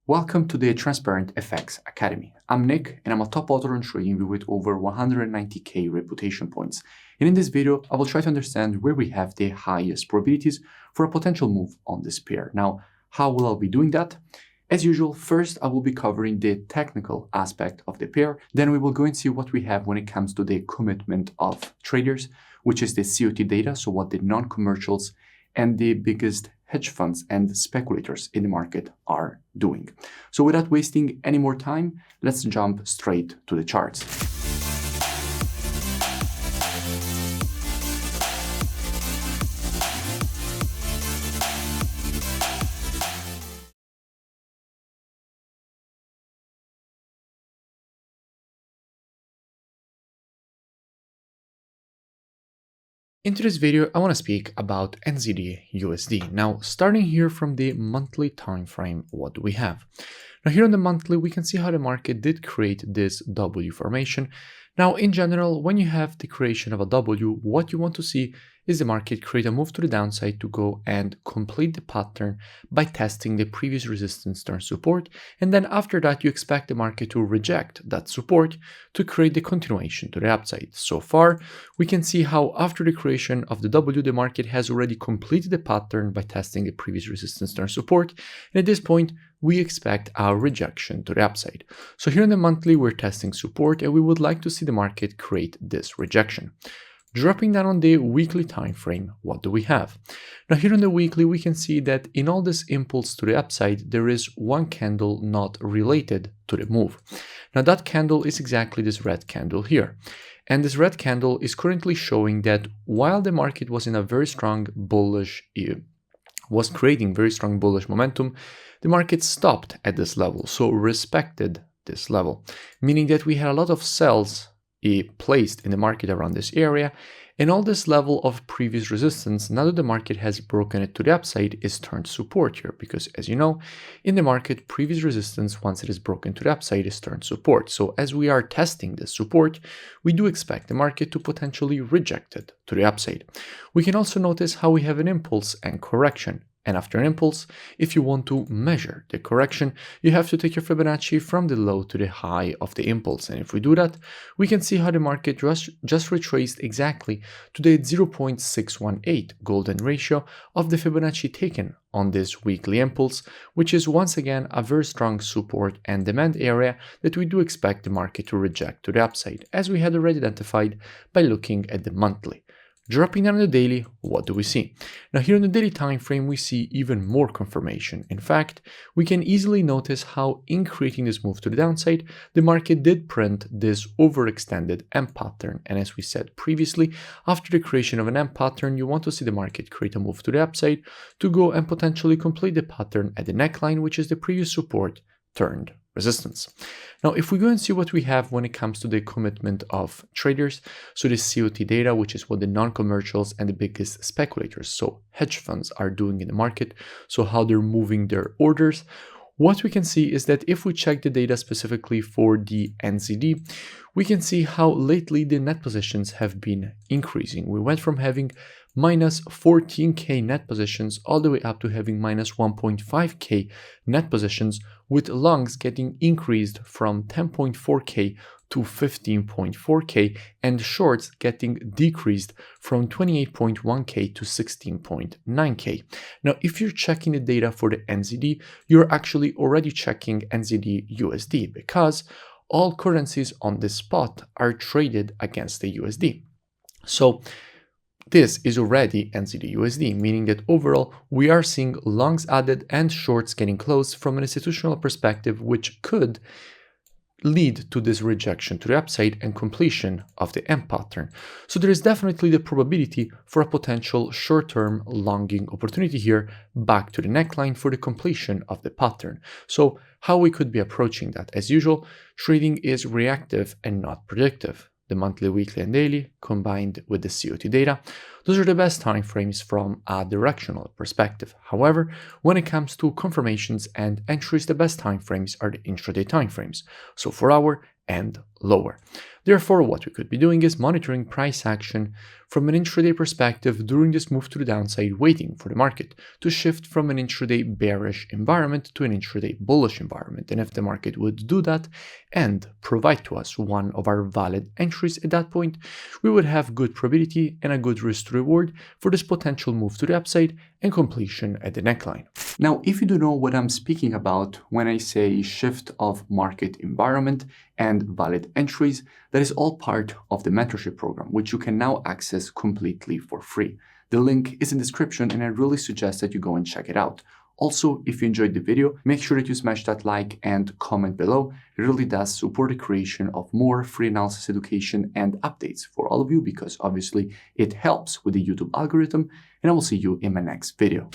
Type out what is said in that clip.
Welcome to the Transparent FX Academy. I'm Nick and I'm a top author on trading with over 190k reputation points. And in this video, I will try to understand where we have the highest probabilities for a potential move on this pair. Now, how will I be doing that? As usual, first I will be covering the technical aspect of the pair. Then we will go and see what we have when it comes to the commitment of traders, which is the COT data, so what the non-commercials and the biggest hedge funds and speculators in the market are doing. So without wasting any more time, let's jump straight to the charts. In today's video, I want to speak about NZDUSD. Now, starting here from the monthly time frame, what do we have? Now, here on the monthly, we can see how the market did create this W formation. Now, in general, when you have the creation of a W, what you want to see is the market create a move to the downside to go and complete the pattern by testing the previous resistance turn support. And then after that, you expect the market to reject that support to create the continuation to the upside. So far, we can see how after the creation of the W, the market has already completed the pattern by testing the previous resistance turn support. And at this point, we expect a rejection to the upside. So here in the monthly, we're testing support and we would like to see the market create this rejection. Dropping down on the weekly time frame, what do we have? Now here on the weekly, we can see that in all this impulse to the upside, there is one candle not related to the move. Now that candle is exactly this red candle here. And this red candle is currently showing that while the market was in a very strong bullish, was creating very strong bullish momentum, the market stopped at this level, so respected this level, meaning that we had a lot of sells placed in the market around this area, and all this level of previous resistance, now that the market has broken it to the upside, is turned support here, because as you know, in the market, previous resistance, once it is broken to the upside, is turned support. So as we are testing this support, we do expect the market to potentially reject it to the upside. We can also notice how we have an impulse and correction. And after an impulse, if you want to measure the correction, you have to take your Fibonacci from the low to the high of the impulse. And if we do that, we can see how the market just retraced exactly to the 0.618 golden ratio of the Fibonacci taken on this weekly impulse, which is once again a very strong support and demand area that we do expect the market to reject to the upside, as we had already identified by looking at the monthly. Dropping down on the daily, what do we see? Now here in the daily time frame, we see even more confirmation. In fact, we can easily notice how in creating this move to the downside, the market did print this overextended M pattern. And as we said previously, after the creation of an M pattern, you want to see the market create a move to the upside to go and potentially complete the pattern at the neckline, which is the previous support turned resistance. Now, if we go and see what we have when it comes to the commitment of traders, so the COT data, which is what the non-commercials and the biggest speculators, so hedge funds, are doing in the market, so how they're moving their orders, what we can see is that if we check the data specifically for the NZD, we can see how lately the net positions have been increasing. We went from having minus 14k net positions all the way up to having minus 1.5k net positions, with longs getting increased from 10.4k to 15.4k and shorts getting decreased from 28.1k to 16.9k. Now, if you're checking the data for the NZD, you're actually already checking NZDUSD, because all currencies on this spot are traded against the USD. So this is already NZDUSD, meaning that overall we are seeing longs added and shorts getting closed from an institutional perspective, which could lead to this rejection to the upside and completion of the M pattern. So there is definitely the probability for a potential short-term longing opportunity here back to the neckline for the completion of the pattern. So how we could be approaching that? As usual, trading is reactive and not predictive. The monthly, weekly, and daily combined with the COT data, those are the best time frames from a directional perspective. However, when it comes to confirmations and entries, the best time frames are the intraday time frames. So 4 hour and lower. Therefore, what we could be doing is monitoring price action from an intraday perspective during this move to the downside, waiting for the market to shift from an intraday bearish environment to an intraday bullish environment. And if the market would do that and provide to us one of our valid entries at that point, we would have good probability and a good risk to reward for this potential move to the upside and completion at the neckline. Now, if you do know what I'm speaking about when I say shift of market environment and valid entries, that is all part of the mentorship program, which you can now access completely for free. The link is in the description and I really suggest that you go and check it out. Also, if you enjoyed the video, make sure that you smash that like and comment below. It really does support the creation of more free analysis education and updates for all of you, because obviously it helps with the YouTube algorithm. And I will see you in my next video.